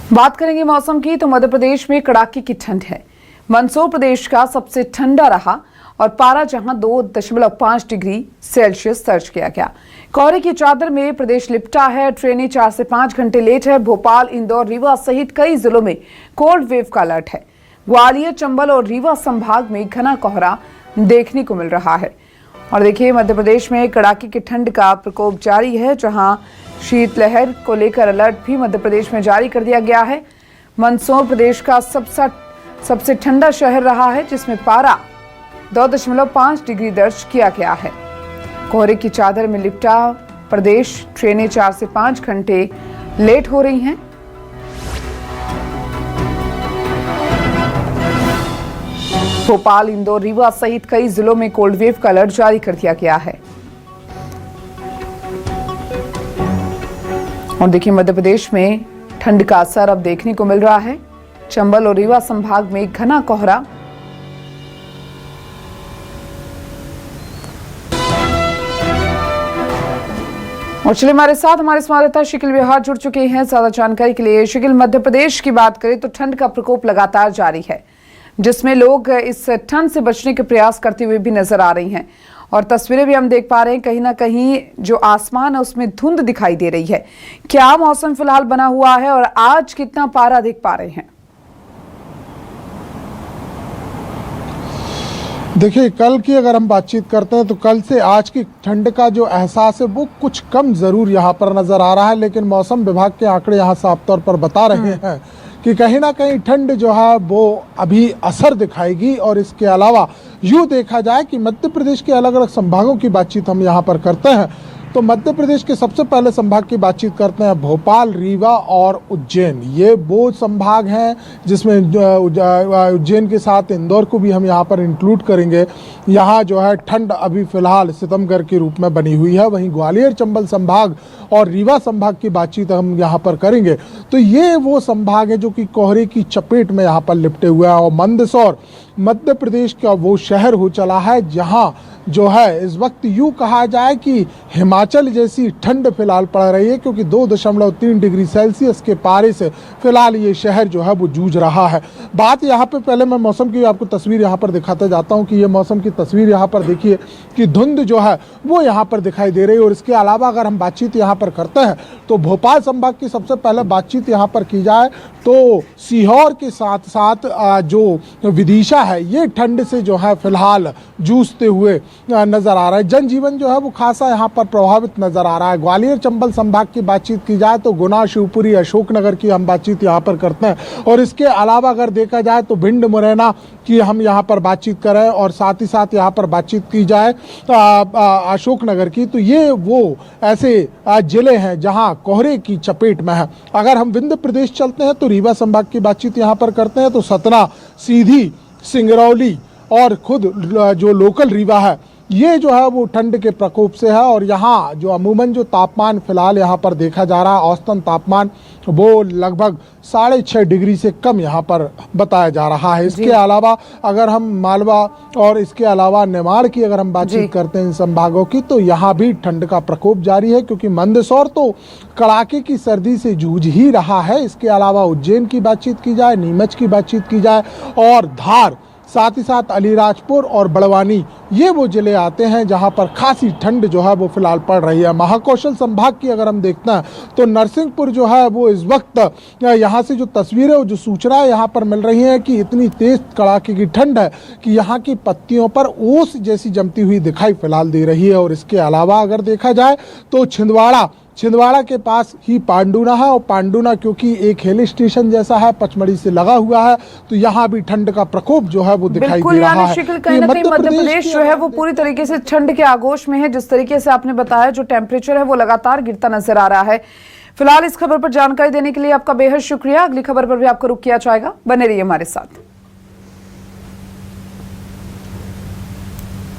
बात करेंगे मौसम की तो मध्य प्रदेश में कड़ाके की ठंड है। मंदसौर प्रदेश का सबसे ठंडा रहा और पारा जहां 2.5 डिग्री सेल्सियस दर्ज किया गया। कोहरे की चादर में प्रदेश लिपटा है। ट्रेनें 4 से 5 घंटे लेट है। भोपाल, इंदौर, रीवा सहित कई जिलों में कोल्ड वेव का अलर्ट है। ग्वालियर, चंबल और रीवा संभाग में घना कोहरा देखने को मिल रहा है। और देखिए, मध्य प्रदेश में कड़ाके की ठंड का प्रकोप जारी है, जहां शीतलहर को लेकर अलर्ट भी मध्य प्रदेश में जारी कर दिया गया है। मंदसौर प्रदेश का सबसे ठंडा शहर रहा है, जिसमें पारा 2.5 डिग्री दर्ज किया गया है। कोहरे की चादर में लिपटा प्रदेश। ट्रेनें 4 से 5 घंटे लेट हो रही हैं। भोपाल, इंदौर, रीवा सहित कई जिलों में कोल्ड वेव का अलर्ट जारी कर दिया गया है। और देखिए, मध्य प्रदेश में ठंड का असर अब देखने को मिल रहा है। चंबल और रीवा संभाग में घना कोहरा। और चलिए, हमारे साथ हमारे संवाददाता शिकिल बिहार जुड़ चुके हैं ज्यादा जानकारी के लिए। शिकिल, मध्य प्रदेश की बात करें तो ठंड का प्रकोप लगातार जारी है, जिसमें लोग इस ठंड से बचने के प्रयास करते हुए भी नजर आ रही हैं। और तस्वीरें भी हम देख पा रहे हैं, कहीं ना कहीं जो आसमान है उसमें धुंध दिखाई दे रही है। क्या मौसम फिलहाल बना हुआ है और आज कितना पारा देख पा रहे हैं? देखिए, कल की अगर हम बातचीत करते हैं तो कल से आज की ठंड का जो एहसास है वो कुछ कम ज़रूर यहाँ पर नज़र आ रहा है। लेकिन मौसम विभाग के आंकड़े यहाँ साफ तौर पर बता रहे हैं कि कहीं ना कहीं ठंड जो है वो अभी असर दिखाएगी। और इसके अलावा यूँ देखा जाए कि मध्य प्रदेश के अलग अलग संभागों की बातचीत हम यहाँ पर करते हैं तो मध्य प्रदेश के सबसे पहले संभाग की बातचीत करते हैं। भोपाल, रीवा और उज्जैन, ये वो संभाग हैं जिसमें उज्जैन के साथ इंदौर को भी हम यहाँ पर इंक्लूड करेंगे। यहाँ जो है ठंड अभी फिलहाल सितमगर के रूप में बनी हुई है। वहीं ग्वालियर, चंबल संभाग और रीवा संभाग की बातचीत हम यहाँ पर करेंगे तो ये वो संभाग है जो कि कोहरे की चपेट में यहाँ पर लिपटे हुए हैं। और मंदसौर मध्य प्रदेश का वो शहर हो चला है जहाँ जो है इस वक्त यूँ कहा जाए कि हिमाचल जैसी ठंड फिलहाल पड़ रही है, क्योंकि 2.3 डिग्री सेल्सियस के पारे से फिलहाल ये शहर जो है वो जूझ रहा है। बात यहाँ पे पहले मैं मौसम की आपको तस्वीर यहाँ पर दिखाता जाता हूँ कि ये मौसम की तस्वीर यहाँ पर देखिए कि धुंध जो है वो यहाँ पर दिखाई दे रही है। और इसके अलावा अगर हम बातचीत यहाँ पर करते हैं तो भोपाल संभाग की सबसे पहले बातचीत यहाँ पर की जाए तो सीहोर के साथ साथ जो विदिशा है ये ठंड से जो है फिलहाल जूझते हुए नजर आ रहा है। जनजीवन जो है वो खासा यहाँ पर प्रभावित नजर आ रहा है। ग्वालियर, चंबल संभाग की बातचीत की जाए तो गुना, शिवपुरी, अशोकनगर की हम बातचीत यहाँ पर करते हैं। और इसके अलावा अगर देखा जाए तो भिंड, मुरैना की हम यहाँ पर बातचीत करें और साथ ही साथ यहाँ पर बातचीत की जाए अशोकनगर की, तो ये वो ऐसे जिले हैं जहाँ कोहरे की चपेट में है। अगर हम विंध्य प्रदेश चलते हैं तो रीवा संभाग की बातचीत यहाँ पर करते हैं तो सतना, सीधी, सिंगरौली और खुद जो लोकल रीवा है ये जो है वो ठंड के प्रकोप से है। और यहाँ जो अमूमन जो तापमान फिलहाल यहाँ पर देखा जा रहा है, औसतन तापमान वो लगभग 6.5 डिग्री से कम यहाँ पर बताया जा रहा है। इसके अलावा अगर हम मालवा और इसके अलावा निमाड़ की अगर हम बातचीत करते हैं इन संभागों की तो यहाँ भी ठंड का प्रकोप जारी है, क्योंकि मंदसौर तो कड़ाके की सर्दी से जूझ ही रहा है। इसके अलावा उज्जैन की बातचीत की जाए, नीमच की बातचीत की जाए और धार, साथ ही साथ अलीराजपुर और बड़वानी, ये वो जिले आते हैं जहां पर खासी ठंड जो है वो फिलहाल पड़ रही है। महाकौशल संभाग की अगर हम देखते हैं तो नरसिंहपुर जो है वो इस वक्त यहाँ से जो तस्वीरें और जो सूचनाएं यहाँ पर मिल रही हैं कि इतनी तेज कड़ाके की ठंड है कि यहाँ की पत्तियों पर ओस जैसी जमती हुई दिखाई फिलहाल दे रही है। और इसके अलावा अगर देखा जाए तो छिंदवाड़ा के पास ही पांडुना है। और पांडुना क्योंकि एक हिल स्टेशन जैसा है, पचमढ़ी से लगा हुआ है, तो यहाँ भी ठंड का प्रकोप जो है वो दिखाई दे रहा है। कहीं ना कहीं मध्य प्रदेश जो है वो पूरी तरीके से ठंड के आगोश में है। जिस तरीके से आपने बताया, जो टेम्परेचर है वो लगातार गिरता नजर आ रहा है। फिलहाल इस खबर पर जानकारी देने के लिए आपका बेहद शुक्रिया। अगली खबर पर भी आपको रुक किया जाएगा, बने रहिए हमारे साथ।